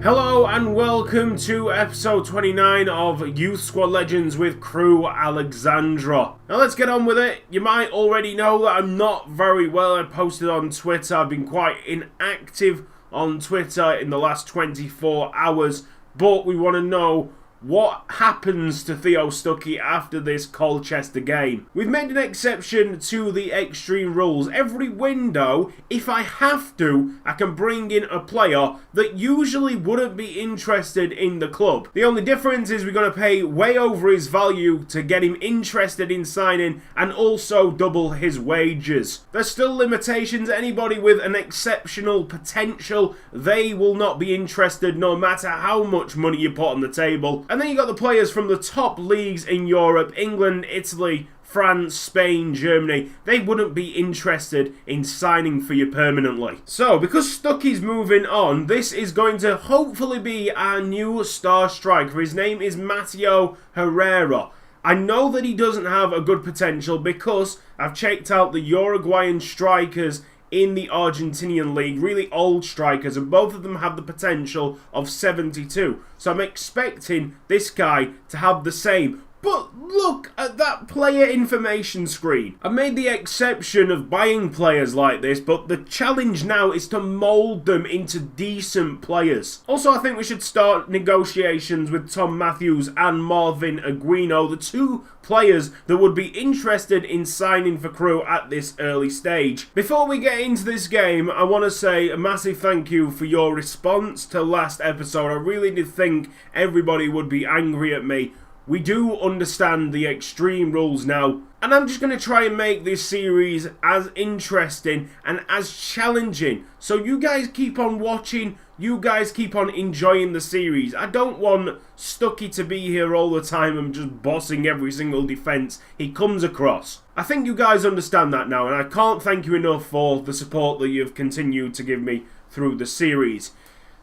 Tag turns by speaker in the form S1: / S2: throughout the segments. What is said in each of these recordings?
S1: Hello and welcome to episode 29 of Youth Squad Legends with Crewe Alexandra. Now let's get on with it. You might already know that I'm not very well. I posted on Twitter. I've been quite inactive on Twitter in the last 24 hours. But we want to know what happens to Theo Stuckey after this Colchester game. We've made an exception to the extreme rules. Every window, if I have to, I can bring in a player that usually wouldn't be interested in the club. The only difference is we're going to pay way over his value to get him interested in signing and also double his wages. There's still limitations. Anybody with an exceptional potential, they will not be interested no matter how much money you put on the table. And then you got the players from the top leagues in Europe, England, Italy, France, Spain, Germany. They wouldn't be interested in signing for you permanently. So, because Stuckey's moving on, this is going to hopefully be our new star striker. His name is Matteo Herrera. I know that he doesn't have a good potential because I've checked out the Uruguayan strikers in the Argentinian league, really old strikers, and both of them have the potential of 72. So I'm expecting this guy to have the same. But look at that player information screen. I made the exception of buying players like this, but the challenge now is to mould them into decent players. Also, I think we should start negotiations with Tom Matthews and Marvin Aguino, the two players that would be interested in signing for Crewe at this early stage. Before we get into this game, I want to say a massive thank you for your response to last episode. I really did think everybody would be angry at me. We do understand the extreme rules now, and I'm just going to try and make this series as interesting and as challenging. So you guys keep on watching, you guys keep on enjoying the series. I don't want Stuckey to be here all the time and just bossing every single defence he comes across. I think you guys understand that now, and I can't thank you enough for the support that you've continued to give me through the series.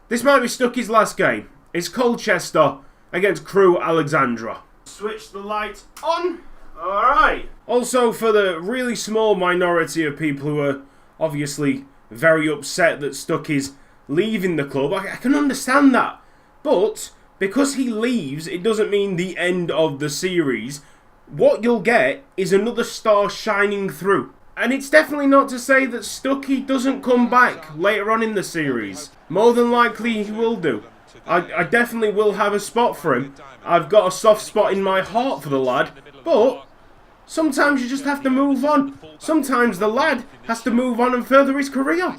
S1: This might be Stuckey's last game. It's Colchester against Crewe Alexandra. Switch the light on. Alright. Also, for the really small minority of people who are obviously very upset that Stuckey's leaving the club, I can understand that. But because he leaves, it doesn't mean the end of the series. What you'll get is another star shining through. And it's definitely not to say that Stuckey doesn't come back later on in the series. More than likely he will do. I definitely will have a spot for him. I've got a soft spot in my heart for the lad. But sometimes you just have to move on. Sometimes the lad has to move on and further his career.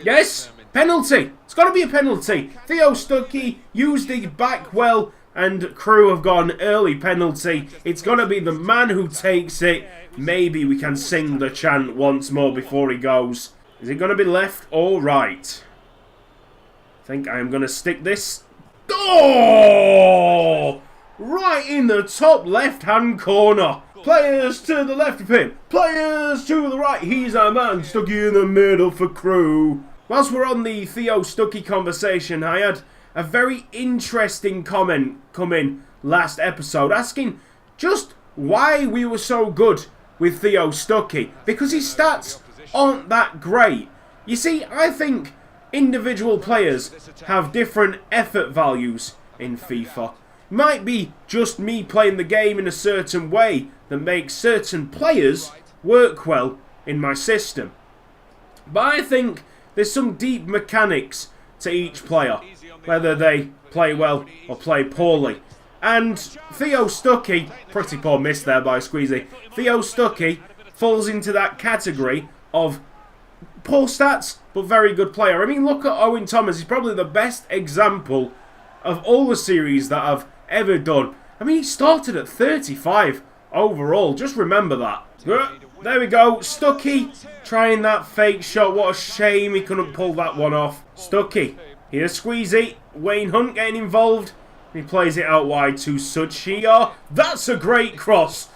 S1: Yes, penalty. It's got to be a penalty. Theo Stuckey used his back well and Crewe have got an early penalty. It's going to be the man who takes it. Maybe we can sing the chant once more before he goes. Is it going to be left or right? I think I am going to stick this. Oh! Right in the top left-hand corner. Players to the left of him. Players to the right. He's a man. Stuckey in the middle for Crewe. Whilst we're on the Theo Stuckey conversation, I had a very interesting comment come in last episode asking just why we were so good with Theo Stuckey. Because his stats aren't that great. You see, I think individual players have different effort values in FIFA. Might be just me playing the game in a certain way that makes certain players work well in my system. But I think there's some deep mechanics to each player, whether they play well or play poorly. And Theo Stuckey, pretty poor miss there by Squeezy, Theo Stuckey falls into that category of poor stats, but very good player. I mean, look at Owen Thomas. He's probably the best example of all the series that I've ever done. I mean, he started at 35 overall. Just remember that. There we go. Stuckey trying that fake shot. What a shame he couldn't pull that one off. Stuckey. Here's Squeezy. Wayne Hunt getting involved. He plays it out wide to Suchia. That's a great cross.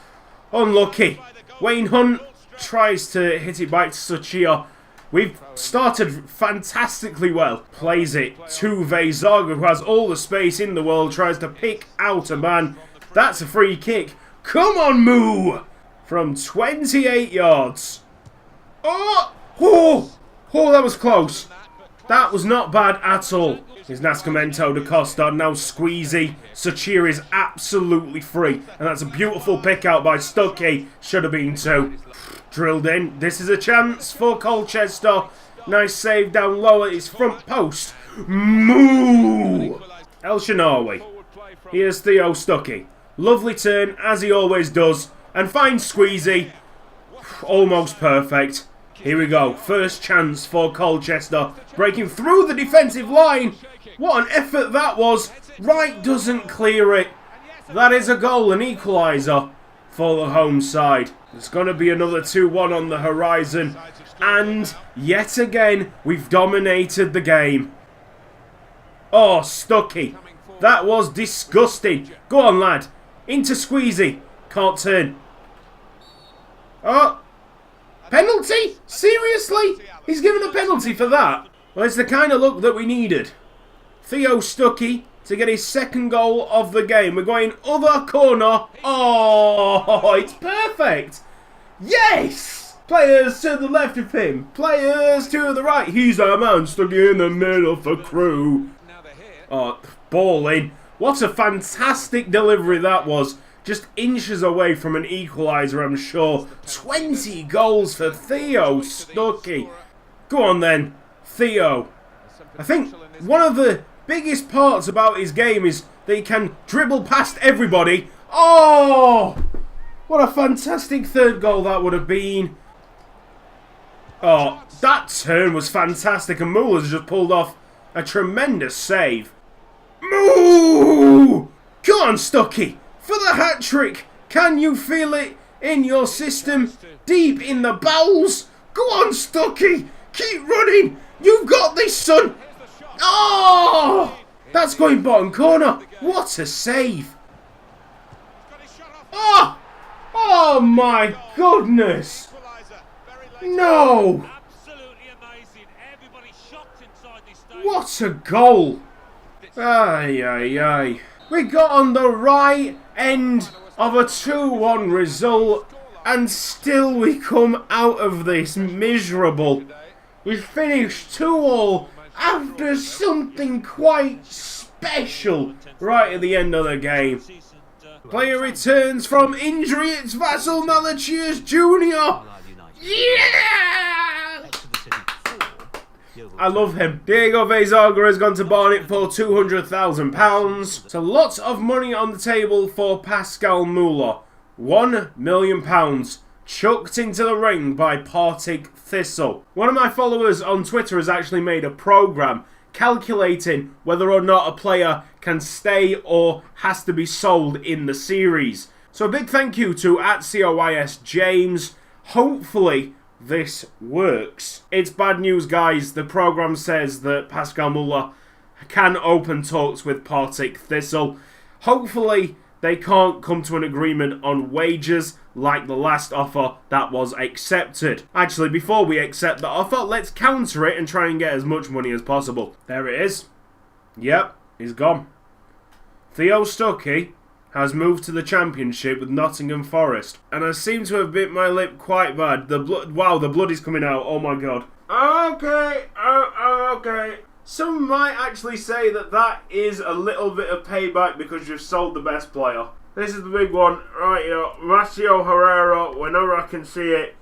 S1: Unlucky. Wayne Hunt tries to hit it back to Suchia. We've started fantastically well. Plays it to Vezaga, who has all the space in the world. Tries to pick out a man. That's a free kick. Come on, Moo! From 28 yards. Oh! Oh! Oh, that was close. That was not bad at all. Here's Nascimento da Costa, now Squeezy. Sachir is absolutely free. And that's a beautiful pick out by Stuckey. Should have been two. Drilled in. This is a chance for Colchester. Nice save down low at his front post. Moo! El Shanawi. Here's Theo Stuckey. Lovely turn, as he always does. And finds Squeezy. Almost perfect. Here we go. First chance for Colchester. Breaking through the defensive line. What an effort that was. Wright doesn't clear it. That is a goal, an equaliser for the home side. There's going to be another 2-1 on the horizon. And yet again, we've dominated the game. Oh, Stuckey. That was disgusting. Go on, lad. Into Squeezy. Can't turn. Oh. Penalty? Seriously? He's given a penalty for that? Well, it's the kind of look that we needed. Theo Stuckey to get his second goal of the game. We're going other corner. Oh, it's perfect. Yes! Players to the left of him. Players to the right. He's our man stuck in the middle for Crewe. Oh, ball in. What a fantastic delivery that was. Just inches away from an equaliser, I'm sure. 20 goals for Theo Stuckey. Go on then, Theo. I think one of the biggest parts about his game is that he can dribble past everybody. Oh! What a fantastic third goal that would have been. Oh, that turn was fantastic, and Muller's just pulled off a tremendous save. Moo! Come on, Stuckey. For the hat-trick, can you feel it in your system? Deep in the bowels? Go on, Stuckey. Keep running. You've got this, son. Oh! That's going bottom corner. What a save. Oh! Oh, my goodness. No. What a goal. Ay, ay, ay. We got on the right end of a 2-1 result, and still we come out of this miserable. We finished 2-2 after something quite special right at the end of the game. Player returns from injury, it's Vassal Malachius Jr. Yeah! I love him. Diego Vezaga has gone to Barnet for £200,000. So lots of money on the table for Pascal Muller. £1 million chucked into the ring by Partick Thistle. One of my followers on Twitter has actually made a programme calculating whether or not a player can stay or has to be sold in the series. So a big thank you to @COYS James. Hopefully this works. It's bad news, guys. The programme says that Pascal Muller can open talks with Partick Thistle. Hopefully they can't come to an agreement on wages like the last offer that was accepted. Actually, before we accept the offer, let's counter it and try and get as much money as possible. There it is. Yep, he's gone. Theo Stuckey has moved to the Championship with Nottingham Forest. And I seem to have bit my lip quite bad. The blood, wow, the blood is coming out. Oh my god. Okay, okay. Some might actually say that that is a little bit of payback because you've sold the best player. This is the big one right here. Matteo Herrera, whenever I can see it,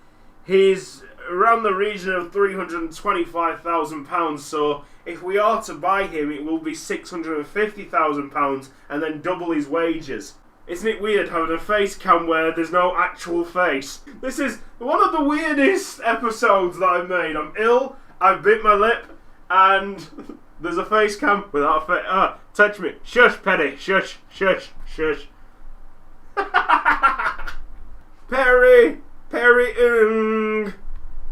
S1: he's around the region of £325,000. So if we are to buy him, it will be £650,000 and then double his wages. Isn't it weird having a face cam where there's no actual face? This is one of the weirdest episodes that I've made. I'm ill, I've bit my lip, and there's a face cam without a face. Touch me. Shush, Petty. Shush, shush, shush. Perry, Perry-ung.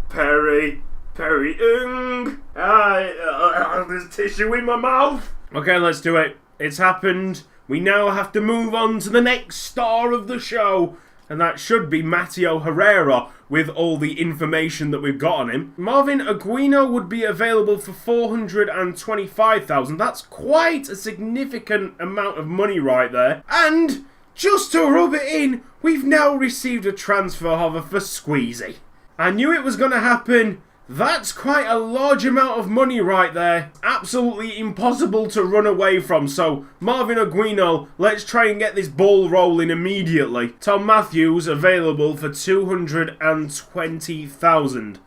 S1: Perry, Perry-ung. There's tissue in my mouth. Okay, let's do it. It's happened. We now have to move on to the next star of the show. And that should be Matteo Herrera with all the information that we've got on him. Marvin Aguino would be available for $425,000. That's quite a significant amount of money right there. And just to rub it in, we've now received a transfer offer for Squeezy. I knew it was going to happen. That's quite a large amount of money right there. Absolutely impossible to run away from. So, Marvin Aguino, let's try and get this ball rolling immediately. Tom Matthews available for 220,000.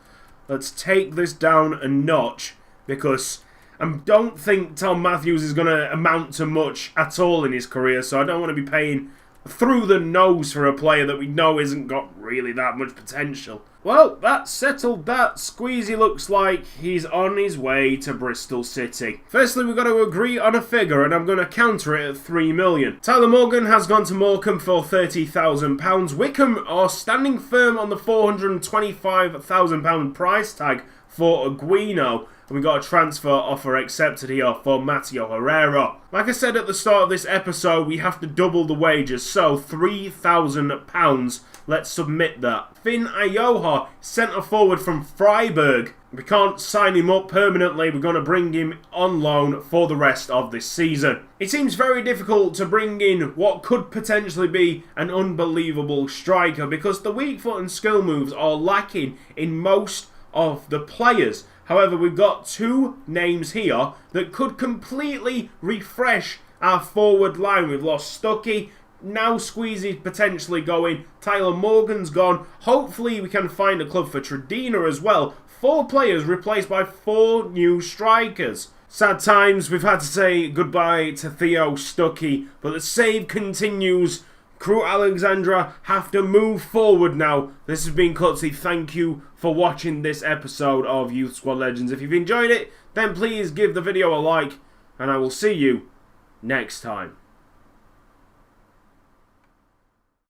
S1: Let's take this down a notch because I don't think Tom Matthews is going to amount to much at all in his career. So, I don't want to be paying through the nose for a player that we know isn't got really that much potential. Well, that settled that. Squeezy looks like he's on his way to Bristol City. Firstly, we've got to agree on a figure, and I'm going to counter it at 3 million. Tyler Morgan has gone to Morecambe for £30,000. Wickham are standing firm on the £425,000 price tag for Aguino. And we got a transfer offer accepted here for Matteo Herrera. Like I said at the start of this episode, we have to double the wages, so £3,000. Let's submit that. Finn Ayoha, centre forward from Freiburg. We can't sign him up permanently. We're going to bring him on loan for the rest of this season. It seems very difficult to bring in what could potentially be an unbelievable striker because the weak foot and skill moves are lacking in most of the players. However, we've got two names here that could completely refresh our forward line. We've lost Stuckey. Now Squeezy's potentially going. Tyler Morgan's gone. Hopefully we can find a club for Tredina as well. 4 players replaced by 4 new strikers. Sad times. We've had to say goodbye to Theo Stuckey. But the save continues. Crewe Alexandra have to move forward now. This has been Cutsy. Thank you for watching this episode of Youth Squad Legends. If you've enjoyed it, then please give the video a like. And I will see you next time.